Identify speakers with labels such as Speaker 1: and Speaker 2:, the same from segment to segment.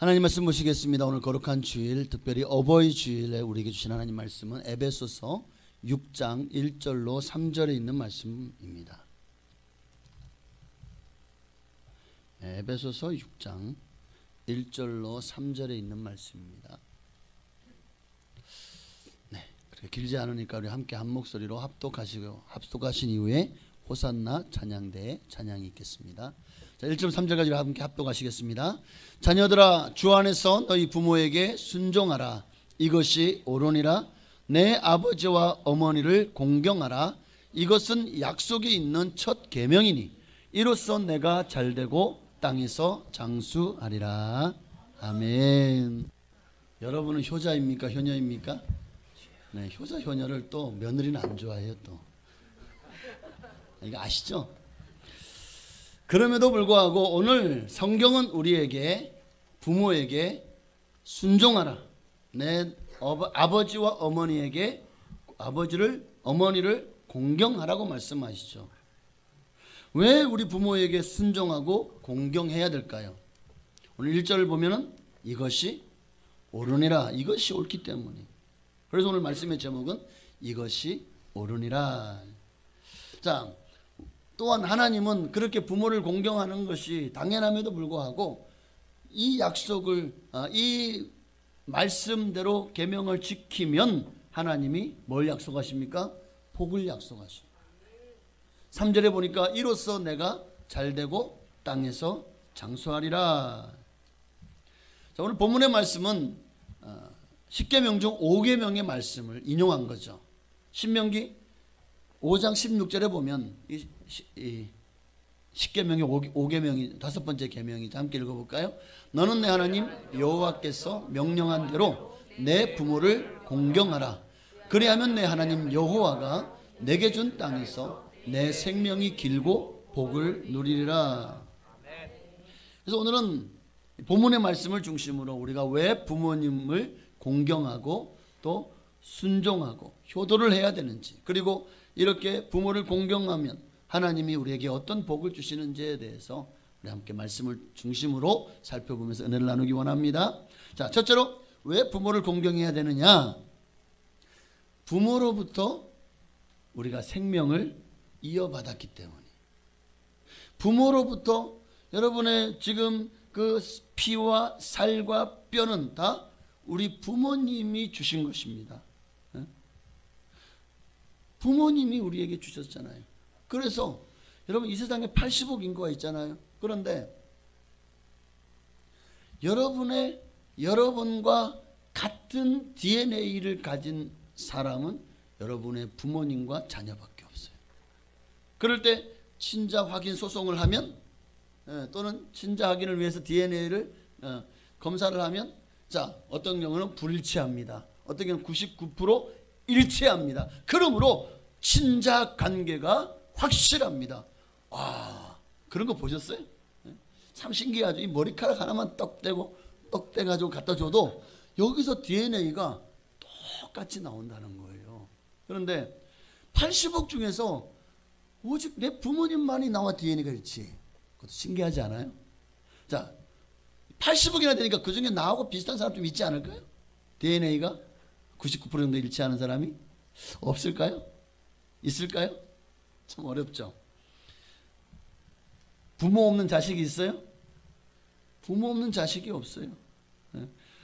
Speaker 1: 하나님 말씀 보시겠습니다. 오늘 거룩한 주일, 특별히 어버이 주일에 우리에게 주신 하나님 말씀은 에베소서 6장 1절로 3절에 있는 말씀입니다. 에베소서 6장 1절로 3절에 있는 말씀입니다. 네, 그렇게 길지 않으니까 우리 함께 한 목소리로 합독하신 이후에 호산나 찬양대에 찬양이 있겠습니다. 자, 1절 3절까지 함께 합독하시겠습니다. 자녀들아, 주 안에서 너희 부모에게 순종하라. 이것이 옳으니라. 내 아버지와 어머니를 공경하라. 이것은 약속이 있는 첫 계명이니 이로써 내가 잘되고 땅에서 장수하리라. 아멘. 여러분은 효자입니까? 효녀입니까? 네, 효자 효녀를 또 며느리는 안 좋아해요. 또 이거 아시죠? 그럼에도 불구하고 오늘 성경은 우리에게 부모에게 순종하라. 내 아버지와 어머니에게 어머니를 공경하라고 말씀하시죠. 왜 우리 부모에게 순종하고 공경해야 될까요? 오늘 1절을 보면은 이것이 옳으니라. 이것이 옳기 때문에. 그래서 오늘 말씀의 제목은 이것이 옳으니라. 자, 또한 하나님은 그렇게 부모를 공경하는 것이 당연함에도 불구하고 이 약속을 이 말씀대로 계명을 지키면 하나님이 뭘 약속하십니까? 복을 약속하십니다. 3절에 보니까 이로써 내가 잘되고 땅에서 장수하리라. 자, 오늘 본문의 말씀은 10계명 중 5계명의 말씀을 인용한 거죠. 신명기 5장 16절에 보면 이 10계명의 5계명이 다섯 번째 계명이죠. 함께 읽어볼까요? 너는 내 하나님 여호와께서 명령한 대로 내 부모를 공경하라. 그리하면 내 하나님 여호와가 내게 준 땅에서 내 생명이 길고 복을 누리리라. 그래서 오늘은 본문의 말씀을 중심으로 우리가 왜 부모님을 공경하고 또 순종하고 효도를 해야 되는지, 그리고 이렇게 부모를 공경하면 하나님이 우리에게 어떤 복을 주시는지에 대해서 우리 함께 말씀을 중심으로 살펴보면서 은혜를 나누기 원합니다. 자, 첫째로 왜 부모를 공경해야 되느냐? 부모로부터 우리가 생명을 이어받았기 때문에. 부모로부터 여러분의 지금 그 피와 살과 뼈는 다 우리 부모님이 주신 것입니다. 부모님이 우리에게 주셨잖아요. 그래서 여러분, 이 세상에 80억 인구가 있잖아요. 그런데 여러분과 같은 DNA를 가진 사람은 여러분의 부모님과 자녀밖에 없어요. 그럴 때 친자 확인 소송을 하면, 또는 친자 확인을 위해서 DNA를 검사를 하면, 자, 어떤 경우는 불일치합니다. 어떤 경우는 99% 일치합니다. 그러므로 친자 관계가 확실합니다. 와, 그런 거 보셨어요? 참 신기하죠. 이 머리카락 하나만 떡대가지고 갖다 줘도 여기서 DNA가 똑같이 나온다는 거예요. 그런데 80억 중에서 오직 내 부모님만이 나와 DNA가 일치. 그것도 신기하지 않아요? 자, 80억이나 되니까 그 중에 나하고 비슷한 사람 좀 있지 않을까요? DNA가 99% 정도 일치하는 사람이 없을까요? 있을까요? 참 어렵죠. 부모 없는 자식이 있어요? 부모 없는 자식이 없어요.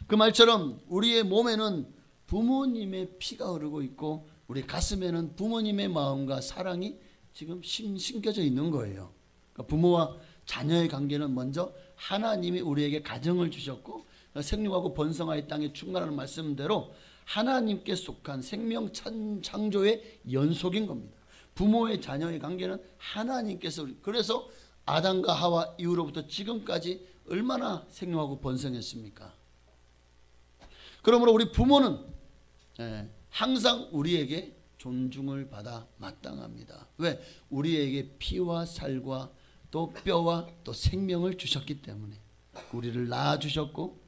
Speaker 1: 그 말처럼 우리의 몸에는 부모님의 피가 흐르고 있고 우리 가슴에는 부모님의 마음과 사랑이 지금 심겨져 있는 거예요. 그러니까 부모와 자녀의 관계는 먼저 하나님이 우리에게 가정을 주셨고 생육하고 번성하여 땅에 충만하는 말씀대로 하나님께 속한 생명 창조의 연속인 겁니다. 부모의 자녀의 관계는 하나님께서, 그래서 아담과 하와 이후로부터 지금까지 얼마나 생육하고 번성했습니까? 그러므로 우리 부모는 항상 우리에게 존중을 받아 마땅합니다. 왜? 우리에게 피와 살과 또 뼈와 또 생명을 주셨기 때문에. 우리를 낳아주셨고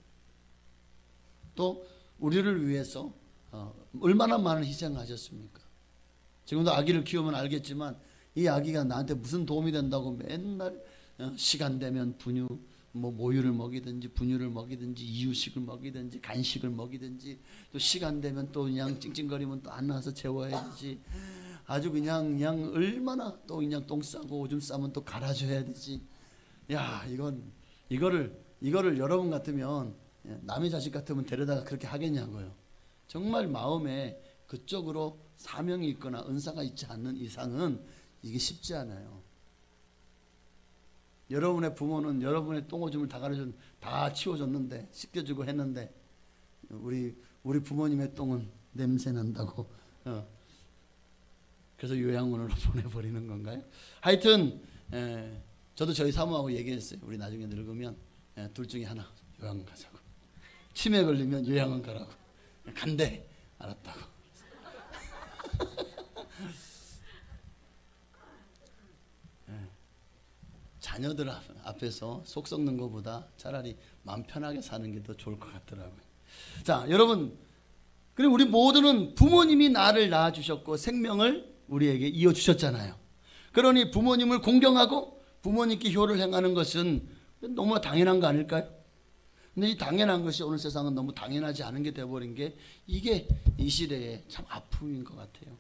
Speaker 1: 또 우리를 위해서 얼마나 많은 희생하셨습니까? 지금도 아기를 키우면 알겠지만 이 아기가 나한테 무슨 도움이 된다고 맨날 시간 되면 분유 뭐 모유를 먹이든지 분유를 먹이든지 이유식을 먹이든지 간식을 먹이든지 또 시간 되면 또 그냥 찡찡거리면 또 안아서 재워야 되지. 아주 그냥 얼마나 또 그냥 똥 싸고 오줌 싸면 또 갈아줘야 되지. 야, 이거를 여러분 같으면, 남의 자식 같으면 데려다가 그렇게 하겠냐고요. 정말 마음에 그쪽으로 사명이 있거나 은사가 있지 않는 이상은 이게 쉽지 않아요. 여러분의 부모는 여러분의 똥오줌을 다 치워줬는데, 씻겨주고 했는데, 우리 부모님의 똥은 냄새 난다고 그래서 요양원으로 보내버리는 건가요? 하여튼 저도 저희 사모하고 얘기했어요. 우리 나중에 늙으면 둘 중에 하나 요양원 가자고. 치매 걸리면 요양원 가라고. 간대. 알았다고. 자녀들 앞에서 속 썩는 것보다 차라리 마음 편하게 사는 게 더 좋을 것 같더라고요. 자, 여러분, 그리고 우리 모두는 부모님이 나를 낳아주셨고 생명을 우리에게 이어주셨잖아요. 그러니 부모님을 공경하고 부모님께 효를 행하는 것은 너무 당연한 거 아닐까요? 근데 이 당연한 것이 오늘 세상은 너무 당연하지 않은 게 되어버린 게 이게 이 시대의 참 아픔인 것 같아요.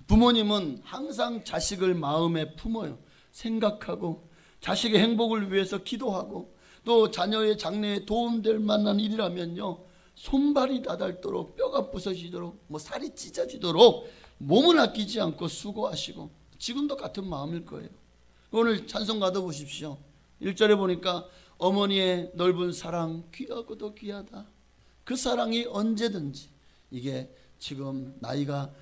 Speaker 1: 부모님은 항상 자식을 마음에 품어요. 생각하고 자식의 행복을 위해서 기도하고 또 자녀의 장래에 도움될 만한 일이라면요, 손발이 다닳도록 뼈가 부서지도록 뭐 살이 찢어지도록 몸을 아끼지 않고 수고하시고, 지금도 같은 마음일 거예요. 오늘 찬송 가둬보십시오. 1절에 보니까 어머니의 넓은 사랑 귀하고도 귀하다. 그 사랑이 언제든지, 이게 지금 나이가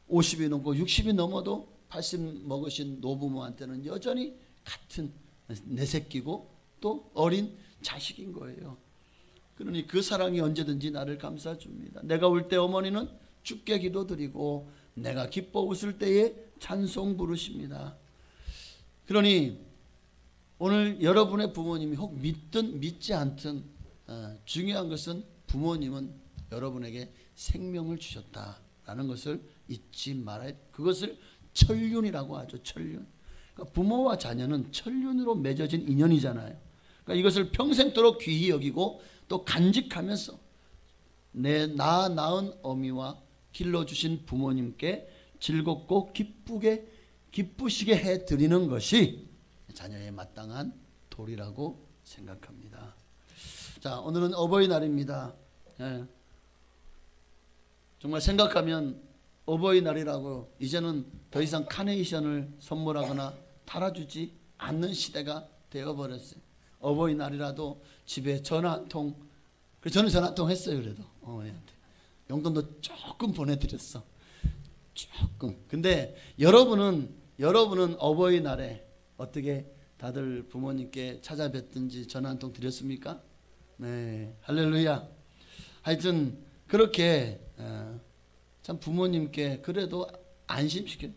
Speaker 1: 50이 넘고 60이 넘어도 80 먹으신 노부모한테는 여전히 같은 내 새끼고 또 어린 자식인 거예요. 그러니 그 사랑이 언제든지 나를 감싸줍니다. 내가 울 때 어머니는 주께 기도드리고 내가 기뻐 웃을 때에 찬송 부르십니다. 그러니 오늘 여러분의 부모님이 혹 믿든 믿지 않든 중요한 것은 부모님은 여러분에게 생명을 주셨다라는 것을 잊지 말아야 돼. 그것을 천륜이라고 하죠. 천륜. 그러니까 부모와 자녀는 천륜으로 맺어진 인연이잖아요. 그러니까 이것을 평생도록 귀히 여기고 또 간직하면서 나 낳은 어미와 길러주신 부모님께 즐겁고 기쁘시게 해드리는 것이 자녀의 마땅한 도리라고 생각합니다. 자, 오늘은 어버이날입니다. 정말 생각하면 어버이날이라고 이제는 더 이상 카네이션을 선물하거나 달아주지 않는 시대가 되어버렸어요. 어버이날이라도 집에 전화 한 통, 저는 전화 한 통 했어요. 그래도 어머니한테 용돈도 조금 보내드렸어. 조금. 근데 여러분은 어버이날에 어떻게 다들 부모님께 찾아뵙든지 전화 한 통 드렸습니까? 네, 할렐루야. 하여튼 그렇게 참 부모님께 그래도 안심시켜요.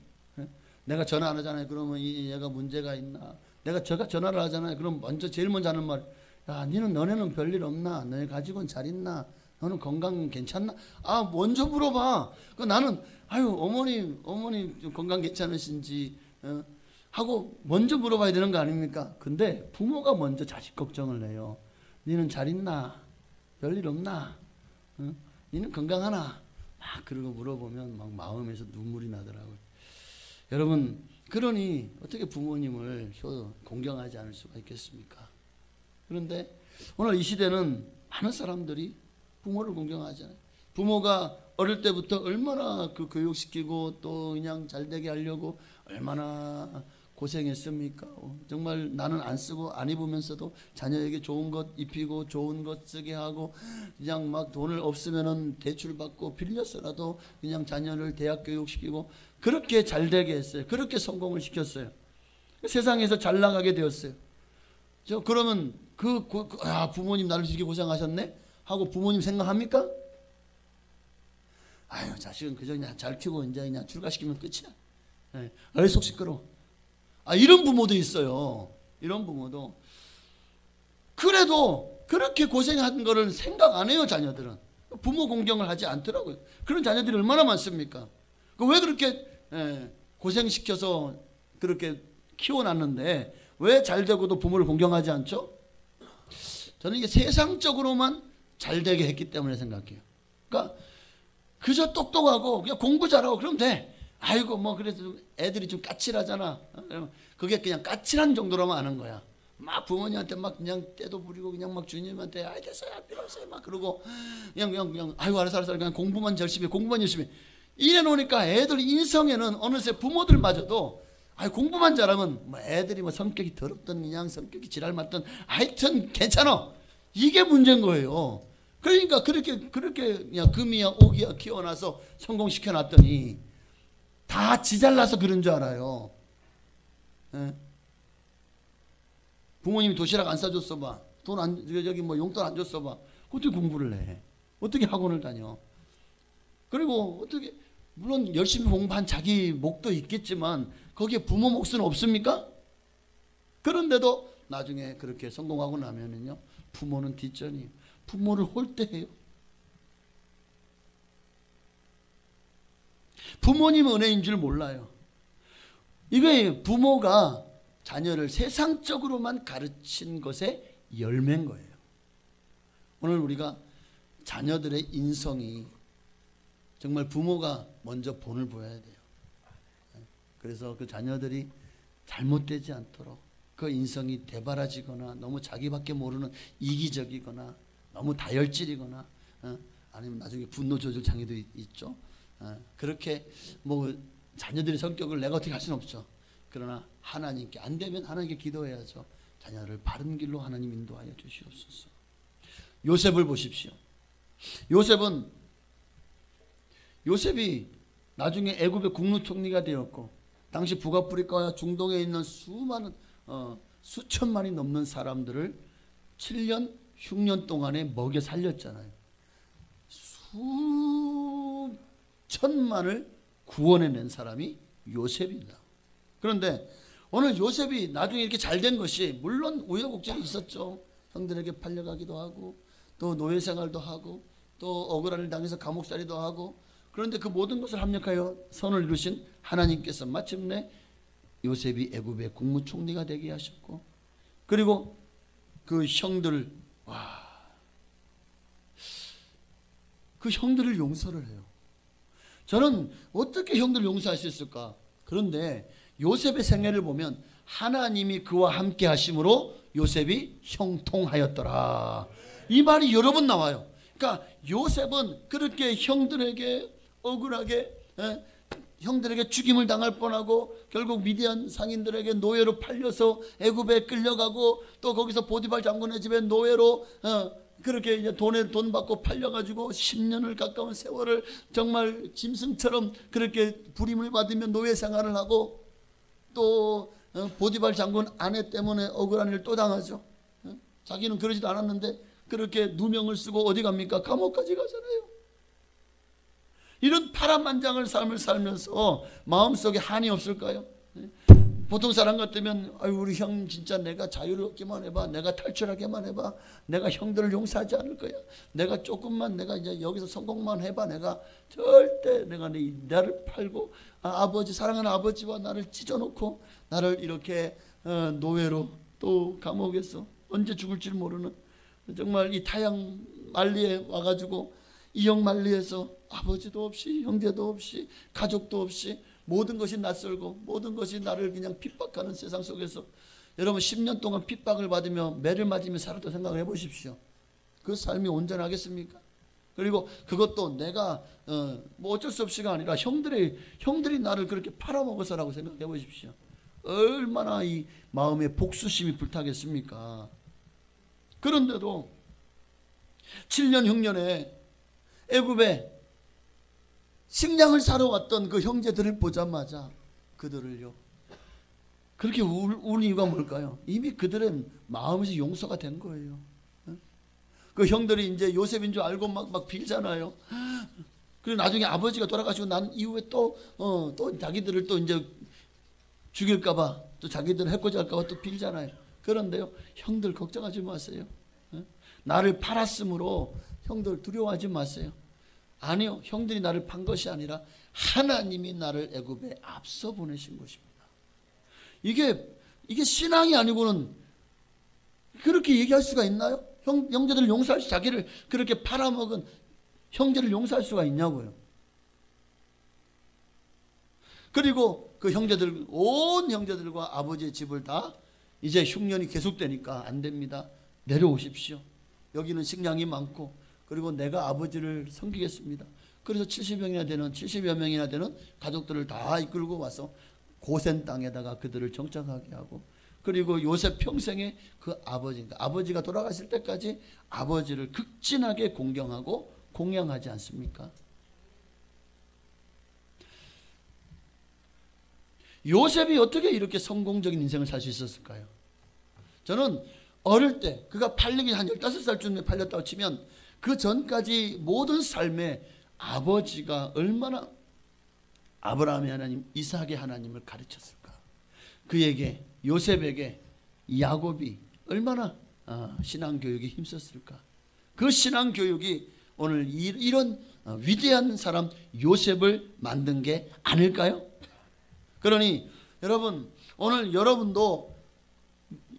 Speaker 1: 내가 전화 안 하잖아요. 그러면 얘가 문제가 있나? 제가 전화를 하잖아요. 그럼 제일 먼저 하는 말, 야, 너네는 별일 없나? 너네 가지고는 잘 있나? 너는 건강 괜찮나? 아, 먼저 물어봐. 나는 어머니 건강 괜찮으신지 하고 먼저 물어봐야 되는 거 아닙니까? 근데 부모가 먼저 자식 걱정을 해요. 너는 잘 있나? 별일 없나? 너는 건강하나? 막 그러고 물어보면 막 마음에서 눈물이 나더라고요. 여러분, 그러니 어떻게 부모님을 공경하지 않을 수가 있겠습니까? 그런데 오늘 이 시대는 많은 사람들이 부모를 공경하잖아요. 부모가 어릴 때부터 얼마나 그 교육시키고 또 그냥 잘되게 하려고 얼마나 고생했습니까? 정말 나는 안 쓰고 안 입으면서도 자녀에게 좋은 것 입히고 좋은 것 쓰게 하고 그냥 막 돈을 없으면은 대출 받고 빌려서라도 그냥 자녀를 대학 교육시키고 그렇게 잘되게 했어요. 그렇게 성공을 시켰어요. 세상에서 잘 나가게 되었어요. 그러면 부모님 나를 이렇게 고생하셨네? 하고 부모님 생각합니까? 아유, 자식은 그저 그냥 잘 키우고 이제 그냥 출가시키면 끝이야. 네. 속 시끄러워. 이런 부모도 있어요. 이런 부모도. 그래도 그렇게 고생한 거를 생각 안 해요, 자녀들은. 부모 공경을 하지 않더라고요. 그런 자녀들이 얼마나 많습니까? 왜 그렇게 고생시켜서 그렇게 키워놨는데 왜 잘되고도 부모를 공경하지 않죠? 저는 이게 세상적으로만 잘 되게 했기 때문에 생각해요. 그러니까 그저 똑똑하고 그냥 공부 잘하고 그러면 돼. 아이고 뭐 그래도 애들이 좀 까칠하잖아. 그게 그냥 까칠한 정도로만 아는 거야. 막 부모님한테 막 그냥 때도 부리고 그냥 막 주님한테 아이 됐어요 안 필요 없어요 막 그러고 그냥 아이고 알았어 그냥 공부만 열심히 이래 놓으니까 애들 인성에는 어느새 부모들마저도 아이 공부만 잘하면 뭐 애들이 뭐 성격이 더럽든 그냥 성격이 지랄 맞든 하여튼 괜찮아. 이게 문제인 거예요. 그러니까 그렇게 그냥 금이야 옥이야 키워놔서 성공시켜놨더니 다 지 잘나서 그런 줄 알아요. 예? 부모님이 도시락 안 싸줬어 봐. 저기 뭐 용돈 안 줬어 봐. 어떻게 공부를 해? 어떻게 학원을 다녀? 그리고 어떻게 물론 열심히 공부한 자기 목도 있겠지만 거기에 부모 몫은 없습니까? 그런데도 나중에 그렇게 성공하고 나면은요 부모는 뒷전이에요. 부모를 홀대해요. 부모님 은혜인 줄 몰라요. 이게 부모가 자녀를 세상적으로만 가르친 것의 열매인 거예요. 오늘 우리가 자녀들의 인성이 정말 부모가 먼저 본을 보여야 돼요. 그래서 그 자녀들이 잘못되지 않도록 그 인성이 대바라지거나 너무 자기밖에 모르는 이기적이거나 너무 다혈질이거나 아니면 나중에 분노 조절 장애도 있죠. 그렇게 뭐 자녀들의 성격을 내가 어떻게 할 수는 없죠. 그러나 하나님께 안 되면 하나님께 기도해야죠. 자녀를 바른 길로 하나님 인도하여 주시옵소서. 요셉을 보십시오. 요셉이 나중에 애굽의 국무총리가 되었고 당시 북아프리카와 중동에 있는 수많은 수천만이 넘는 사람들을 7년 흉년 동안에 먹여 살렸잖아요. 수천만을 구원해낸 사람이 요셉입니다. 그런데 오늘 요셉이 나중에 이렇게 잘된 것이 물론 우여곡절이 있었죠. 형들에게 팔려가기도 하고 또 노예 생활도 하고 또 억울한 일 당해서 감옥살이도 하고 그런데 그 모든 것을 합력하여 선을 이루신 하나님께서 마침내 요셉이 애굽의 국무총리가 되게 하셨고 그리고 그 형들을 그 형들을 용서를 해요. 저는 어떻게 형들을 용서할 수 있을까? 그런데 요셉의 생애를 보면 하나님이 그와 함께 하심으로 요셉이 형통하였더라. 이 말이 여러 번 나와요. 그러니까 요셉은 그렇게 형들에게 억울하게 형들에게 죽임을 당할 뻔하고 결국 미디안 상인들에게 노예로 팔려서 애굽에 끌려가고 또 거기서 보디발 장군의 집에 노예로 그렇게 이제 돈 받고 팔려가지고 10년을 가까운 세월을 정말 짐승처럼 그렇게 부림을 받으며 노예 생활을 하고 또 보디발 장군 아내 때문에 억울한 일 또 당하죠. 자기는 그러지도 않았는데 그렇게 누명을 쓰고 어디 갑니까? 감옥까지 가잖아요. 이런 파란만장한 삶을 살면서 마음속에 한이 없을까요? 보통 사람 같으면 우리 형 진짜 내가 자유를 얻기만 해봐, 내가 탈출하게만 해봐, 내가 형들을 용서하지 않을 거야, 내가 조금만 내가 이제 여기서 성공만 해봐, 내가 절대 내가 나를 팔고 아버지 사랑하는 아버지와 나를 찢어놓고 나를 이렇게 노예로 또 감옥에서 언제 죽을지 모르는 정말 이 타양 만리에 와가지고 이형 만리에서 아버지도 없이 형제도 없이 가족도 없이 모든 것이 낯설고 모든 것이 나를 그냥 핍박하는 세상 속에서 여러분 10년 동안 핍박을 받으며 매를 맞으며 살았다 생각해 보십시오. 그 삶이 온전하겠습니까? 그리고 그것도 내가 뭐 어쩔 수 없이가 아니라 형들이 나를 그렇게 팔아먹어서라고 생각해 보십시오. 얼마나 이 마음에 복수심이 불타겠습니까? 그런데도 7년 흉년에 애굽에 식량을 사러 왔던 그 형제들을 보자마자 그들을요 그렇게 우는 이유가 뭘까요? 이미 그들은 마음에서 용서가 된 거예요. 그 형들이 이제 요셉인 줄 알고 막 빌잖아요. 그리고 나중에 아버지가 돌아가시고 난 이후에 또 자기들을 또 이제 죽일까봐 또 자기들 해코지할까봐 또 빌잖아요. 그런데요 형들 걱정하지 마세요. 나를 팔았으므로 형들 두려워하지 마세요. 아니요, 형들이 나를 판 것이 아니라 하나님이 나를 애굽에 앞서 보내신 것입니다. 이게 신앙이 아니고는 그렇게 얘기할 수가 있나요? 형제들을 용서할 수, 자기를 그렇게 팔아먹은 형제를 용서할 수가 있냐고요. 그리고 그 형제들, 온 형제들과 아버지의 집을 다 이제 흉년이 계속되니까 안 됩니다. 내려오십시오. 여기는 식량이 많고, 그리고 내가 아버지를 섬기겠습니다. 그래서 70여 명이나 되는 가족들을 다 이끌고 와서 고센 땅에다가 그들을 정착하게 하고, 그리고 요셉 평생에 그 아버지가 돌아가실 때까지 아버지를 극진하게 공경하고 공양하지 않습니까? 요셉이 어떻게 이렇게 성공적인 인생을 살 수 있었을까요? 저는 어릴 때, 그가 팔리기 한 15살쯤에 팔렸다고 치면 그 전까지 모든 삶에 아버지가 얼마나 아브라함의 하나님, 이삭의 하나님을 가르쳤을까. 그에게, 요셉에게 야곱이 얼마나 신앙교육에 힘썼을까. 그 신앙교육이 오늘 이런 위대한 사람 요셉을 만든 게 아닐까요? 그러니 여러분, 오늘 여러분도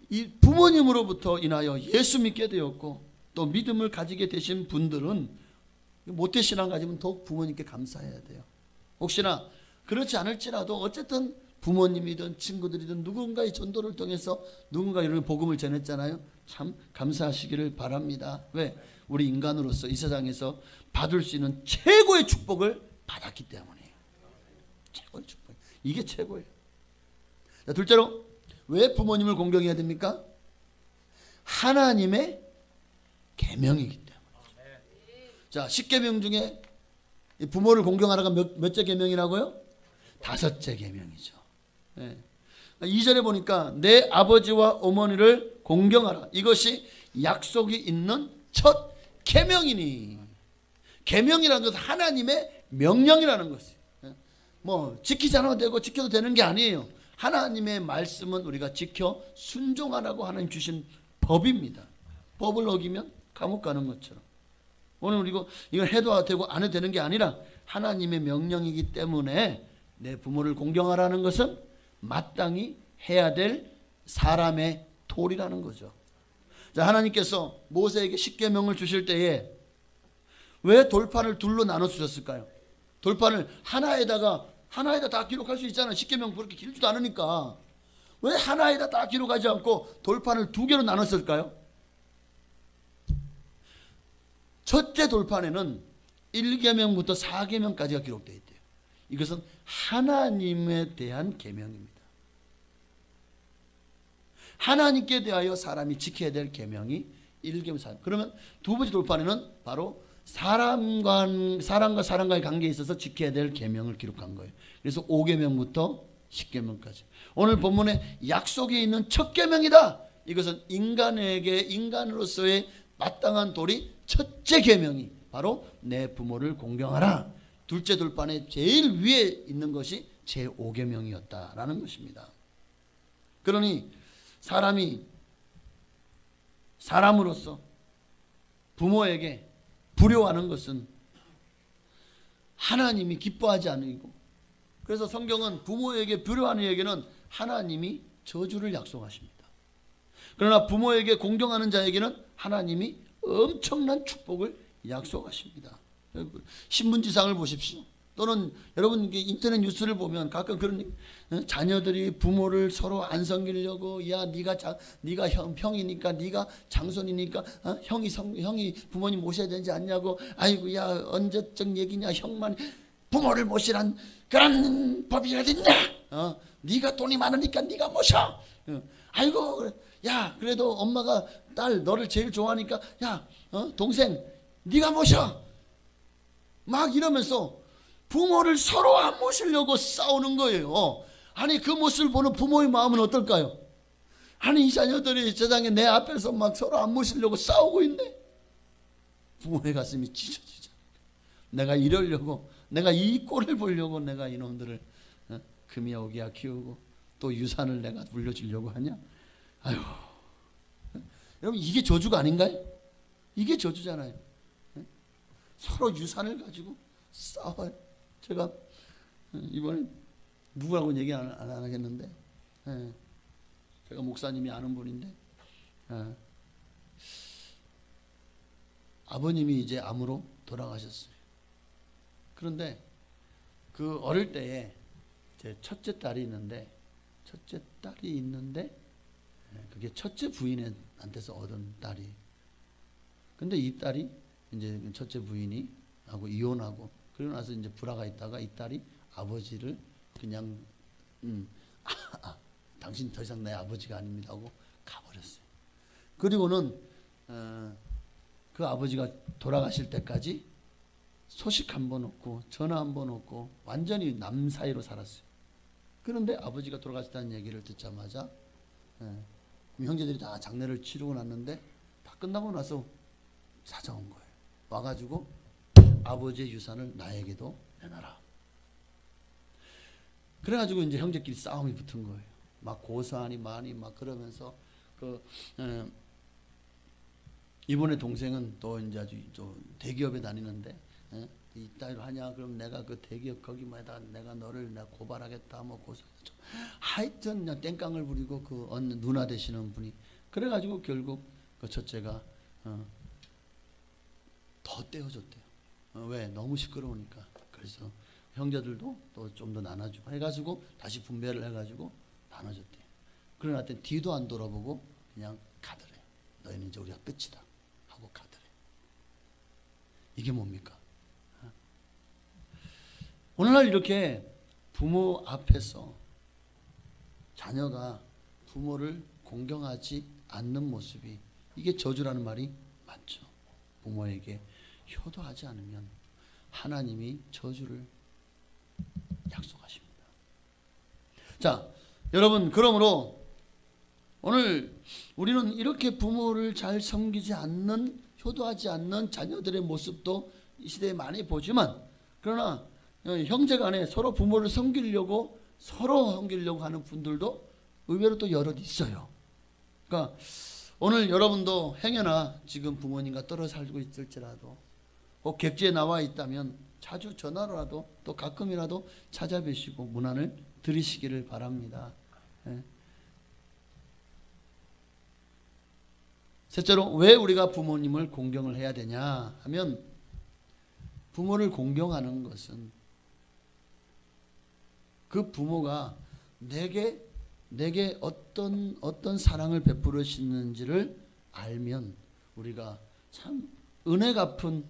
Speaker 1: 이 부모님으로부터 인하여 예수 믿게 되었고 또 믿음을 가지게 되신 분들은 모태신앙 가지면 더욱 부모님께 감사해야 돼요. 혹시나 그렇지 않을지라도 어쨌든 부모님이든 친구들이든 누군가의 전도를 통해서 누군가 이런 복음을 전했잖아요. 참 감사하시기를 바랍니다. 왜? 우리 인간으로서 이 세상에서 받을 수 있는 최고의 축복을 받았기 때문이에요. 최고의 축복. 이게 최고예요. 자, 둘째로 왜 부모님을 공경해야 됩니까? 하나님의 계명이기 때문에. 자, 10계명 중에 부모를 공경하라가 몇째 계명이라고요? 5째 계명이죠. 네. 2절에 보니까 내 아버지와 어머니를 공경하라. 이것이 약속이 있는 첫 계명이니. 계명이라는 것은 하나님의 명령이라는 것이에요. 뭐 지키지 않아도 되고 지켜도 되는 게 아니에요. 하나님의 말씀은 우리가 지켜 순종하라고 하나님 주신 법입니다. 법을 어기면 감옥 가는 것처럼. 오늘 그리고 이걸 해도 되고 안 해도 되는 게 아니라 하나님의 명령이기 때문에 내 부모를 공경하라는 것은 마땅히 해야 될 사람의 도리라는 거죠. 자, 하나님께서 모세에게 십계명을 주실 때에 왜 돌판을 둘로 나눠 주셨을까요? 돌판을 하나에다 다 기록할 수 있잖아요. 십계명 그렇게 길지도 않으니까. 왜 하나에다 다 기록하지 않고 돌판을 2개로 나눴을까요? 첫째 돌판에는 1계명부터 4계명까지가 기록되어 있대요. 이것은 하나님에 대한 계명입니다. 하나님께 대하여 사람이 지켜야 될 계명이 1계명 4. 그러면 두 번째 돌판에는 바로 사람과 사람과의 관계에 있어서 지켜야 될 계명을 기록한 거예요. 그래서 5계명부터 10계명까지. 오늘 본문에 약속이 있는 첫 계명이다. 이것은 인간으로서의 마땅한 도리 첫째 계명이 바로 내 부모를 공경하라. 둘째 돌판에 제일 위에 있는 것이 제5계명이었다라는 것입니다. 그러니 사람으로서 부모에게 불효하는 것은 하나님이 기뻐하지 않으고, 그래서 성경은 부모에게 불효하는 에게는 하나님이 저주를 약속하십니다. 그러나 부모에게 공경하는 자에게는 하나님이 엄청난 축복을 약속하십니다. 신문지상을 보십시오. 또는 여러분 인터넷 뉴스를 보면 가끔 그런 자녀들이 부모를 서로 안 섬기려고, 야 네가 형이니까, 네가 장손이니까 형이 부모님 모셔야 되지 않냐고, 아이고 야 언제적 얘기냐, 형만 부모를 모시란 그런 법이 어딨냐, 네가 돈이 많으니까 네가 모셔, 아이고 야 그래도 엄마가 딸 너를 제일 좋아하니까 야 동생 네가 모셔, 막 이러면서 부모를 서로 안 모시려고 싸우는 거예요. 아니 그 모습을 보는 부모의 마음은 어떨까요? 아니 이 자녀들이 세상에 내 앞에서 막 서로 안 모시려고 싸우고 있네. 부모의 가슴이 찢어지죠. 내가 이러려고, 내가 이 꼴을 보려고 내가 이놈들을 금이야 오기야 키우고 또 유산을 내가 물려주려고 하냐. 아유, 여러분 이게 저주가 아닌가요? 이게 저주잖아요. 서로 유산을 가지고 싸워요. 제가 이번에 누구라고는 얘기 안 하겠는데, 제가 목사님이 아는 분인데, 아버님이 이제 암으로 돌아가셨어요. 그런데 그 어릴 때에 제 첫째 딸이 있는데 그게 첫째 부인한테서 얻은 딸이. 근데 이 딸이 이제 첫째 부인이 하고 이혼하고 그러고 나서 이제 불화가 있다가 이 딸이 아버지를 그냥 당신 더 이상 내 아버지가 아닙니다 하고 가버렸어요. 그리고는 그 아버지가 돌아가실 때까지 소식 한 번 없고 전화 한 번 없고 완전히 남 사이로 살았어요. 그런데 아버지가 돌아가셨다는 얘기를 듣자마자 형제들이 다 장례를 치르고 났는데 다 끝나고 나서 찾아온 거예요. 와가지고 아버지의 유산을 나에게도 내놔라. 그래가지고 이제 형제끼리 싸움이 붙은 거예요. 막 고사하니 많이 막 그러면서 이번에 동생은 또 이제 아주 대기업에 다니는데 이 딸 하냐 그럼 내가 그 대기업 거기마다 내가 너를 내가 고발하겠다 뭐 고소하겠다. 하여튼 그냥 땡깡을 부리고 그 누나 되시는 분이 그래가지고 결국 그 첫째가 더 떼어줬대요. 왜? 너무 시끄러우니까. 그래서 형제들도 또 좀 더 나눠주고 해가지고 다시 분배를 해가지고 나눠줬대요. 그러나 뒤도 안 돌아보고 그냥 가더래요. 너희는 이제 우리가 끝이다 하고 가더래요. 이게 뭡니까? 오늘날 이렇게 부모 앞에서 자녀가 부모를 공경하지 않는 모습이 이게 저주라는 말이 맞죠. 부모에게 효도하지 않으면 하나님이 저주를 약속하십니다. 자, 여러분 그러므로 오늘 우리는 이렇게 부모를 잘 섬기지 않는 효도하지 않는 자녀들의 모습도 이 시대에 많이 보지만 그러나 형제간에 서로 부모를 섬기려고 하는 분들도 의외로 또 여럿 있어요. 그러니까 오늘 여러분도 행여나 지금 부모님과 떨어져 살고 있을지라도 혹 객지에 나와 있다면 자주 전화로라도 또 가끔이라도 찾아뵈시고 문안을 드리시기를 바랍니다. 셋째로 왜 우리가 부모님을 공경을 해야 되냐 하면 부모를 공경하는 것은 그 부모가 내게 어떤 사랑을 베풀으시는지를 알면 우리가 참 은혜 갚은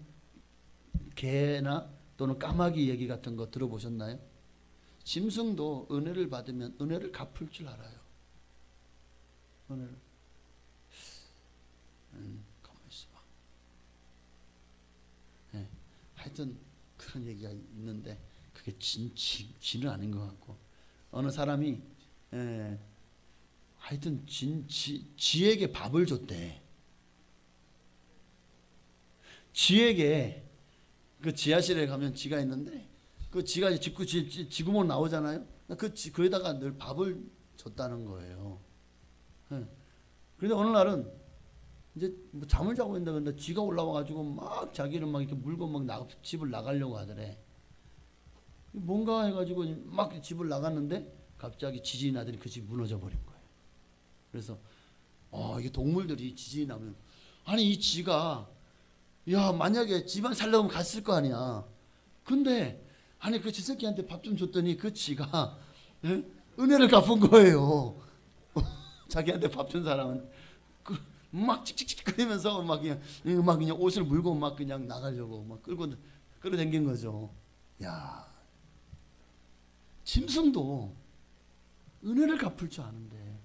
Speaker 1: 개나 또는 까마귀 얘기 같은 거 들어보셨나요? 짐승도 은혜를 받으면 은혜를 갚을 줄 알아요. 은혜를. 가만히 있어봐. 네, 하여튼 그런 얘기가 있는데 그게 진은 아닌 것 같고 어느 사람이 하여튼 쥐에게 밥을 줬대. 쥐에게 그 지하실에 가면 쥐가 있는데 그 쥐가 쥐구멍 나오잖아요. 거기다가 늘 밥을 줬다는 거예요. 그런데 어느 날은 이제 뭐 잠을 자고 있는데 근데 쥐가 올라와가지고 막 자기를 막 이렇게 물고 막 집을 나가려고 하더래. 뭔가 해가지고 막 집을 나갔는데 갑자기 지진이 나더니 그 집이 무너져 버린 거예요. 그래서 이게 동물들이 지진이 나면 아니 이 쥐가 야 만약에 집안 살려면 갔을 거 아니야. 근데 아니 그 쥐새끼한테 밥 좀 줬더니 그 쥐가 은혜를 갚은 거예요. 자기한테 밥 준 사람은 막 칙칙칙거리면서 막 그냥 옷을 물고 막 그냥 나가려고 막 끌어당긴 거죠. 야, 짐승도 은혜를 갚을 줄 아는데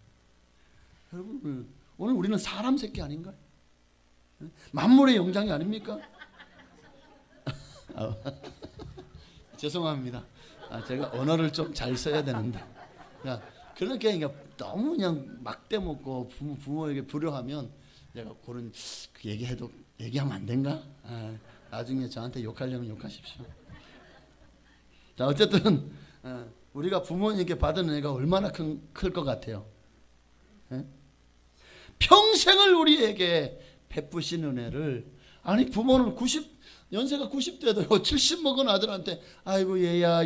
Speaker 1: 여러분 오늘 우리는 사람 새끼 아닌가요? 만물의 영장이 아닙니까? 죄송합니다. 제가 언어를 좀 잘 써야 되는데 그렇게 너무 그냥 막대먹고 부모에게 불효하면 내가 그런 그 얘기하면 안 된가? 나중에 저한테 욕하려면 욕하십시오. 자 어쨌든 우리가 부모님께 받은 은혜가 얼마나 클 것 같아요. 평생을 우리에게 베푸신 은혜를 아니 부모는 연세가 90대도 70 먹은 아들한테 아이고 얘야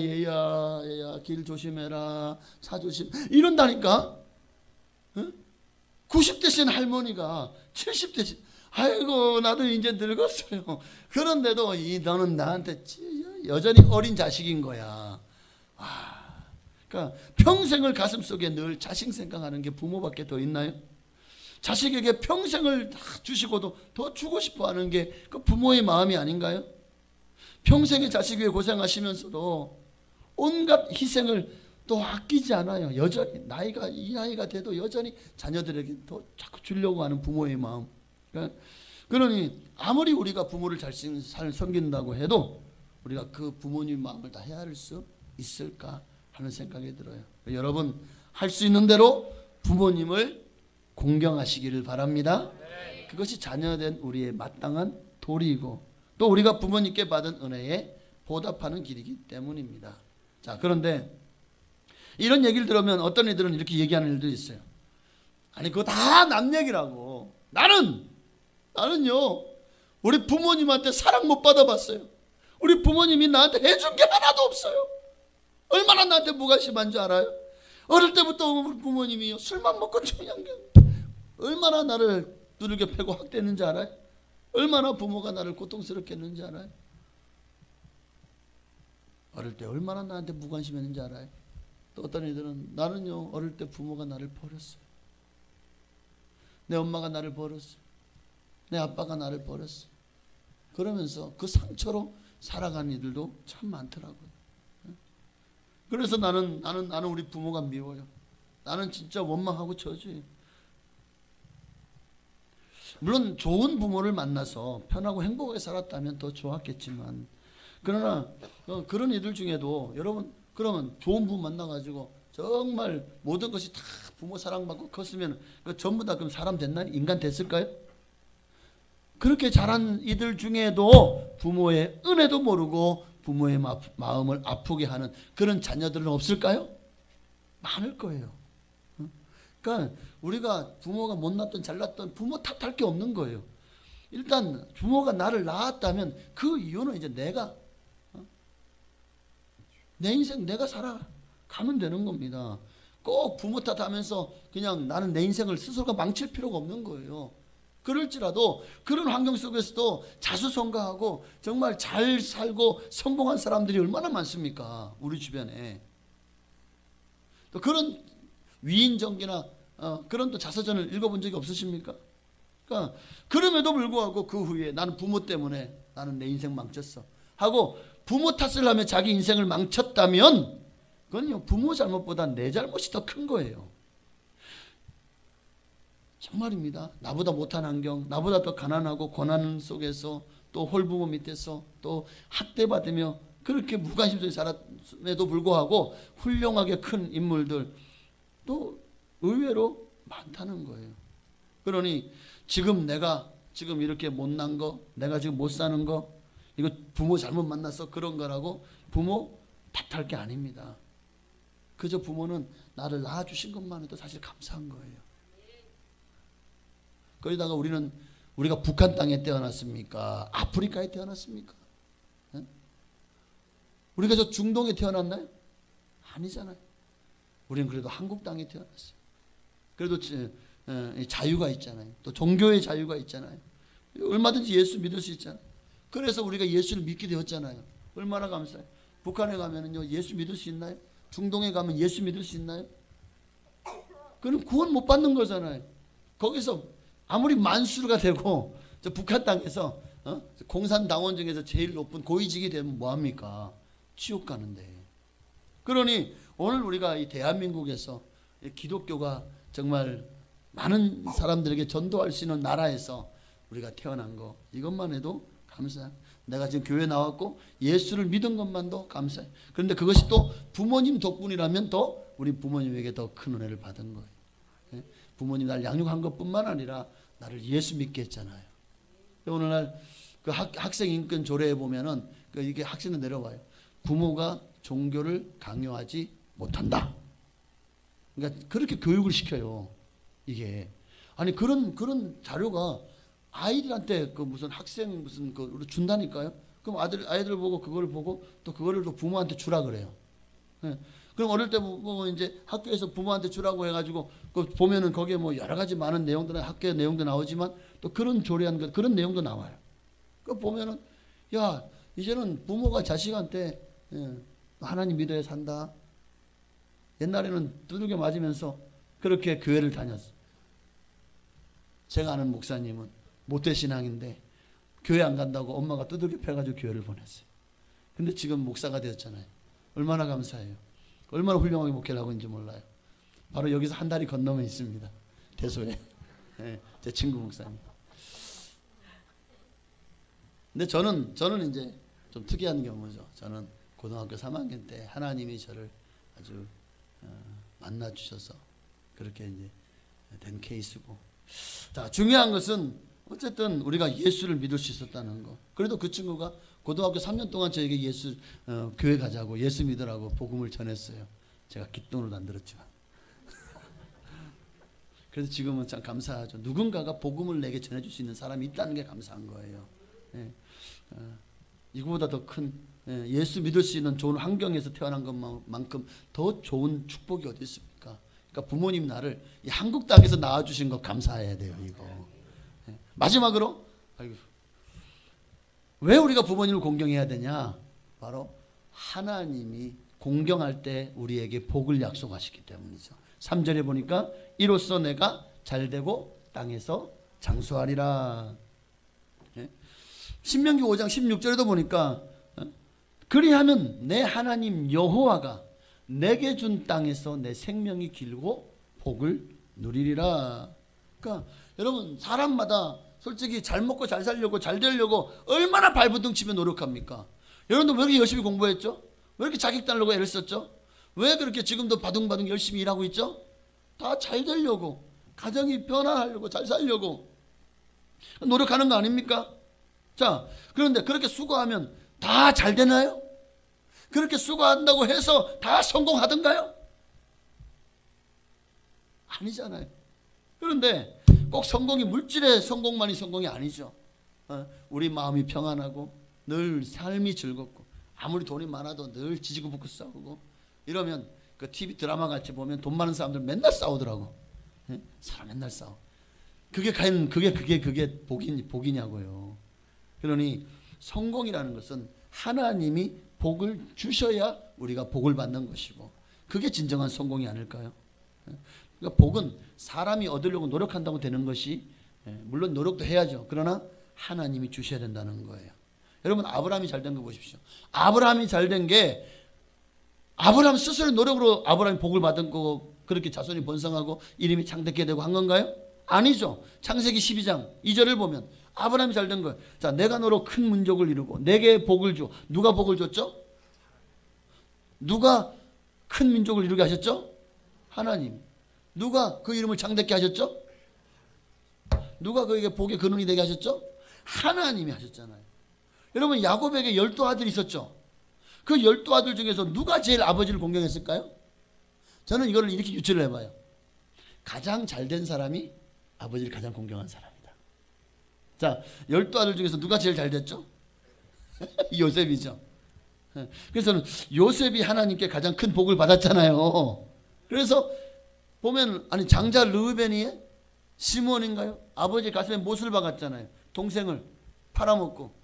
Speaker 1: 길 조심해라 차 조심 이런다니까. 90대신 할머니가 70대신 아이고 나도 이제 늙었어요. 그런데도 너는 나한테 여전히 어린 자식인 거야. 그러니까 평생을 가슴속에 늘 자식 생각하는 게 부모밖에 더 있나요? 자식에게 평생을 다 주시고도 더 주고 싶어 하는 게 그 부모의 마음이 아닌가요? 평생의 자식 위해 고생하시면서도 온갖 희생을 또 아끼지 않아요. 여전히 이 나이가 돼도 여전히 자녀들에게 더 자꾸 주려고 하는 부모의 마음. 그러니 아무리 우리가 부모를 잘 섬긴다고 해도 우리가 그 부모님 마음을 다 헤아릴 수 있을까 하는 생각이 들어요. 여러분 할 수 있는 대로 부모님을 공경하시기를 바랍니다. 그것이 자녀된 우리의 마땅한 도리이고 또 우리가 부모님께 받은 은혜에 보답하는 길이기 때문입니다. 자, 그런데 이런 얘기를 들으면 어떤 이들은 이렇게 얘기하는 일도 있어요. 아니 그거 다 남 얘기라고. 나는요 우리 부모님한테 사랑 못 받아봤어요. 우리 부모님이 나한테 해준 게 하나도 없어요. 얼마나 나한테 무관심한 줄 알아요? 어릴 때부터 우리 부모님이요 술만 먹고 그냥 얼마나 나를 두들겨 패고 학대했는지 알아요? 얼마나 부모가 나를 고통스럽게 했는지 알아요? 어릴 때 얼마나 나한테 무관심했는지 알아요? 또 어떤 애들은 나는요 어릴 때 부모가 나를 버렸어요. 내 엄마가 나를 버렸어요. 내 아빠가 나를 버렸어요. 그러면서 그 상처로 살아가는 이들도 참 많더라고요. 그래서 나는 우리 부모가 미워요. 나는 진짜 원망하고 저주해요. 물론 좋은 부모를 만나서 편하고 행복하게 살았다면 더 좋았겠지만 그러나 그런 이들 중에도 여러분 그러면 좋은 부모 만나가지고 정말 모든 것이 다 부모 사랑받고 컸으면 전부 다 그럼 사람 됐나요? 인간 됐을까요? 그렇게 자란 이들 중에도 부모의 은혜도 모르고 부모의 마음을 아프게 하는 그런 자녀들은 없을까요? 많을 거예요. 그러니까 우리가 부모가 못났던 잘났던 부모 탓할 게 없는 거예요. 일단 부모가 나를 낳았다면 그 이유는 이제 내가 내 인생 내가 살아가면 되는 겁니다. 꼭 부모 탓하면서 그냥 나는 내 인생을 스스로가 망칠 필요가 없는 거예요. 그럴지라도 그런 환경 속에서도 자수성가하고 정말 잘 살고 성공한 사람들이 얼마나 많습니까? 우리 주변에. 또 그런 위인전기나 그런 또 자서전을 읽어본 적이 없으십니까? 그러니까 그럼에도 불구하고 그 후에 나는 부모 때문에 나는 내 인생 망쳤어 하고 부모 탓을 하며 자기 인생을 망쳤다면 그건요 부모 잘못보다 내 잘못이 더 큰 거예요. 정말입니다. 나보다 못한 환경, 나보다 더 가난하고 고난 속에서 또 홀부모 밑에서 또 학대받으며 그렇게 무관심 속에 살았음에도 불구하고 훌륭하게 큰 인물들 또 의외로 많다는 거예요. 그러니 내가 지금 이렇게 못난 거, 내가 지금 못 사는 거 이거 부모 잘못 만나서 그런 거라고 부모 탓할 게 아닙니다. 그저 부모는 나를 낳아주신 것만 해도 사실 감사한 거예요. 거기다가 우리가 북한 땅에 태어났습니까? 아프리카에 태어났습니까? 네? 우리가 저 중동에 태어났나요? 아니잖아요. 우리는 그래도 한국 땅에 태어났어요. 그래도 자유가 있잖아요. 또 종교의 자유가 있잖아요. 얼마든지 예수 믿을 수 있잖아요. 그래서 우리가 예수를 믿게 되었잖아요. 얼마나 감사해요. 북한에 가면은요 예수 믿을 수 있나요? 중동에 가면 예수 믿을 수 있나요? 그럼 구원 못 받는 거잖아요. 거기서 아무리 만수르가 되고 저 북한 땅에서 공산당원 중에서 제일 높은 고위직이 되면 뭐합니까? 지옥 가는데. 그러니 오늘 우리가 이 대한민국에서 기독교가 정말 많은 사람들에게 전도할 수 있는 나라에서 우리가 태어난 거 이것만 해도 감사해요. 내가 지금 교회 나왔고 예수를 믿은 것만도 감사해요. 그런데 그것이 또 부모님 덕분이라면 또 우리 부모님에게 더 큰 은혜를 받은 거예요. 부모님 날 양육한 것뿐만 아니라 나를 예수 믿게 했잖아요. 오늘날 그 학생 인권 조례에 보면은 이게 학생들 내려와요. 부모가 종교를 강요하지 못한다. 그러니까 그렇게 교육을 시켜요. 이게 아니 그런 자료가 아이들한테 그 무슨 학생 무슨 그 준다니까요. 그럼 아이들 보고 그걸 보고 또 그거를 또 부모한테 주라 그래요. 그럼 어릴 때 뭐 이제 학교에서 부모한테 주라고 해가지고 그 보면은 거기에 뭐 여러 가지 많은 내용들 학교의 내용도 나오지만 또 그런 조리한 것 그런 내용도 나와요. 그 보면은 야 이제는 부모가 자식한테 하나님 믿어야 산다. 옛날에는 두들겨 맞으면서 그렇게 교회를 다녔어. 제가 아는 목사님은 모태신앙인데 교회 안 간다고 엄마가 두들겨 패가지고 교회를 보냈어요. 근데 지금 목사가 되었잖아요. 얼마나 감사해요. 얼마나 훌륭하게 목회를 하고 있는지 몰라요. 바로 여기서 한 다리 건너면 있습니다. 대소에. 네, 제 친구 목사님. 근데 저는 이제 좀 특이한 경우죠. 저는 고등학교 3학년 때 하나님이 저를 아주 만나 주셔서 그렇게 이제 된 케이스고. 자, 중요한 것은 어쨌든 우리가 예수를 믿을 수 있었다는 거. 그래도 그 친구가 고등학교 3년 동안 저에게 교회 가자고 예수 믿으라고 복음을 전했어요. 제가 귓돈으로 안 들었지만. 그래서 지금은 참 감사하죠. 누군가가 복음을 내게 전해줄 수 있는 사람이 있다는 게 감사한 거예요. 예. 이거보다 더 큰 예수 믿을 수 있는 좋은 환경에서 태어난 것만큼 더 좋은 축복이 어디 있습니까? 그러니까 부모님 나를 이 한국 땅에서 낳아주신 거 감사해야 돼요. 이거. 예. 마지막으로 왜 우리가 부모님을 공경해야 되냐? 바로 하나님이 공경할 때 우리에게 복을 약속하시기 때문이죠. 3절에 보니까 이로써 내가 잘되고 땅에서 장수하리라. 예? 신명기 5장 16절에도 보니까 그리하면 내 하나님 여호와가 내게 준 땅에서 내 생명이 길고 복을 누리리라. 그러니까 여러분 사람마다 솔직히 잘 먹고 잘 살려고 잘 되려고 얼마나 발버둥 치며 노력합니까? 여러분도 왜 이렇게 열심히 공부했죠? 왜 이렇게 자격 따려고 애를 썼죠? 왜 그렇게 지금도 바둥바둥 열심히 일하고 있죠? 다 잘 되려고, 가정이 변화하려고, 잘 살려고 노력하는 거 아닙니까? 자, 그런데 그렇게 수고하면 다 잘 되나요? 그렇게 수고한다고 해서 다 성공하던가요? 아니잖아요. 그런데 꼭 성공이 물질의 성공만이 성공이 아니죠. 우리 마음이 평안하고 늘 삶이 즐겁고 아무리 돈이 많아도 늘 지지고 볶고 싸우고 이러면 그 TV 드라마 같이 보면 돈 많은 사람들 맨날 싸우더라고. 사람 맨날 싸워. 그게 과연 그게 복이냐고요. 그러니 성공이라는 것은 하나님이 복을 주셔야 우리가 복을 받는 것이고 그게 진정한 성공이 아닐까요? 그러니까 복은 사람이 얻으려고 노력한다고 되는 것이 물론 노력도 해야죠. 그러나 하나님이 주셔야 된다는 거예요. 여러분 아브라함이 잘된 거 보십시오. 아브라함이 잘된 게 아브라함 스스로의 노력으로 아브라함이 복을 받은 거고 그렇게 자손이 번성하고 이름이 창대케 되고 한 건가요? 아니죠. 창세기 12장 2절을 보면 아브라함이 잘된 거예요. 자, 내가 너로 큰 민족을 이루고 내게 복을 줘. 누가 복을 줬죠? 누가 큰 민족을 이루게 하셨죠? 하나님. 누가 그 이름을 창대케 하셨죠? 누가 그에게 복의 근원이 되게 하셨죠? 하나님이 하셨잖아요. 여러분 야곱에게 12아들이 있었죠? 그 12아들 중에서 누가 제일 아버지를 공경했을까요? 저는 이거를 이렇게 유추를 해봐요. 가장 잘된 사람이 아버지를 가장 공경한 사람이다. 자, 12아들 중에서 누가 제일 잘 됐죠? 요셉이죠. 그래서 요셉이 하나님께 가장 큰 복을 받았잖아요. 그래서 보면 아니 장자 르우벤이 시몬인가요? 아버지 가슴에 못을 박았잖아요. 동생을 팔아먹고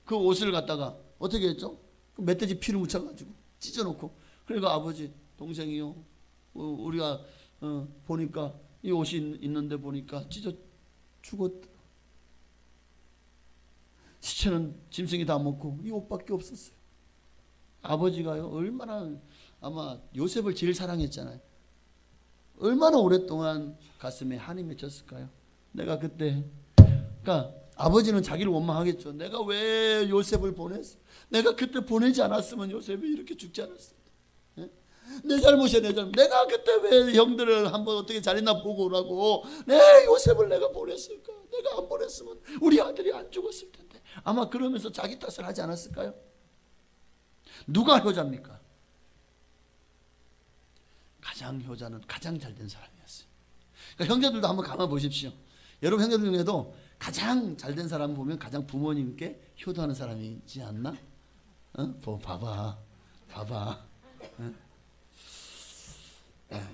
Speaker 1: 그 옷을 갖다가 어떻게 했죠? 멧돼지 피를 묻혀가지고 찢어놓고 그러니까 아버지 동생이요 우리가 보니까 이 옷이 있는데 보니까 찢어 죽었다. 시체는 짐승이 다 먹고 이 옷밖에 없었어요. 아버지가요 얼마나 아마 요셉을 제일 사랑했잖아요. 얼마나 오랫동안 가슴에 한이 맺혔을까요? 내가 그때 그러니까 아버지는 자기를 원망하겠죠. 내가 왜 요셉을 보냈어? 내가 그때 보내지 않았으면 요셉이 이렇게 죽지 않았어. 내 잘못이야 내 잘못. 내가 그때 왜 형들을 한번 어떻게 잘 있나 보고 오라고 내 요셉을 내가 보냈을까? 내가 안 보냈으면 우리 아들이 안 죽었을 텐데. 아마 그러면서 자기 탓을 하지 않았을까요? 누가 효자입니까? 가장 효자는 가장 잘된 사람이었어요. 그러니까 형제들도 한번 가만 보십시오. 여러분 형제들 중에도 가장 잘된 사람 보면 가장 부모님께 효도하는 사람이지 않나? 봐봐.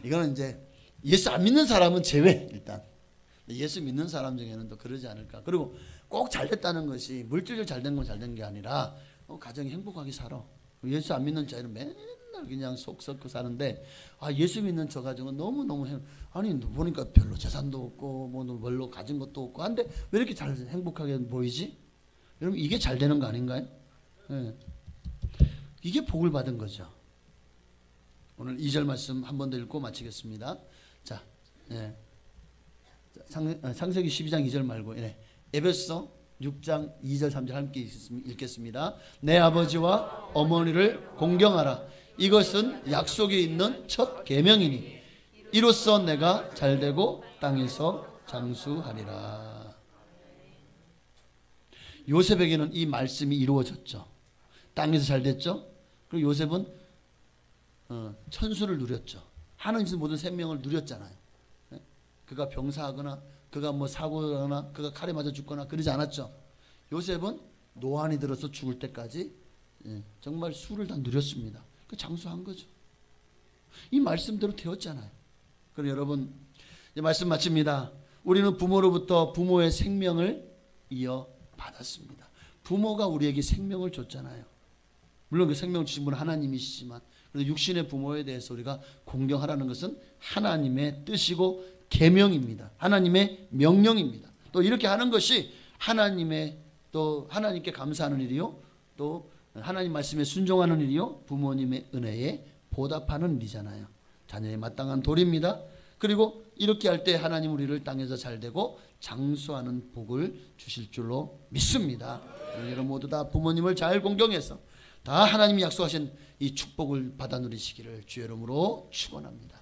Speaker 1: 이거는 이제 예수 안 믿는 사람은 제외 일단. 예수 믿는 사람 중에는 또 그러지 않을까. 그리고 꼭 잘됐다는 것이 물질적으로 잘된 건 잘된 게 아니라 가정이 행복하게 살아. 예수 안 믿는 자들은 맨날 그냥 속 썩고 사는데 예수 믿는 저 가정은 너무너무 아니 보니까 별로 재산도 없고 뭐 별로 가진 것도 없고 한데 왜 이렇게 잘 행복하게 보이지? 여러분 이게 잘 되는 거 아닌가요? 네. 이게 복을 받은 거죠. 오늘 2절 말씀 한 번 더 읽고 마치겠습니다. 자, 네. 창세기 12장 2절 말고 에베소 6장 2절 3절 함께 읽겠습니다. 내 아버지와 어머니를 공경하라. 이것은 약속이 있는 첫 계명이니 이로써 내가 잘되고 땅에서 장수하리라. 요셉에게는 이 말씀이 이루어졌죠. 땅에서 잘됐죠. 그리고 요셉은 천수를 누렸죠. 하나님께서 모든 생명을 누렸잖아요. 그가 병사하거나 그가 뭐 사고하거나 그가 칼에 맞아 죽거나 그러지 않았죠. 요셉은 노안이 들어서 죽을 때까지 정말 수를 다 누렸습니다. 그 장수한 거죠. 이 말씀대로 되었잖아요. 그럼 여러분 이제 말씀 마칩니다. 우리는 부모로부터 부모의 생명을 이어받았습니다. 부모가 우리에게 생명을 줬잖아요. 물론 그 생명을 주신 분은 하나님이시지만 그래도 육신의 부모에 대해서 우리가 공경하라는 것은 하나님의 뜻이고 계명입니다. 하나님의 명령입니다. 또 이렇게 하는 것이 하나님께 감사하는 일이요, 또 하나님 말씀에 순종하는 일이요, 부모님의 은혜에 보답하는 일이잖아요. 자녀의 마땅한 도리입니다. 그리고 이렇게 할 때 하나님 우리를 땅에서 잘되고 장수하는 복을 주실 줄로 믿습니다. 여러분 모두 다 부모님을 잘 공경해서 다 하나님이 약속하신 이 축복을 받아 누리시기를 주의 이름으로 축원합니다.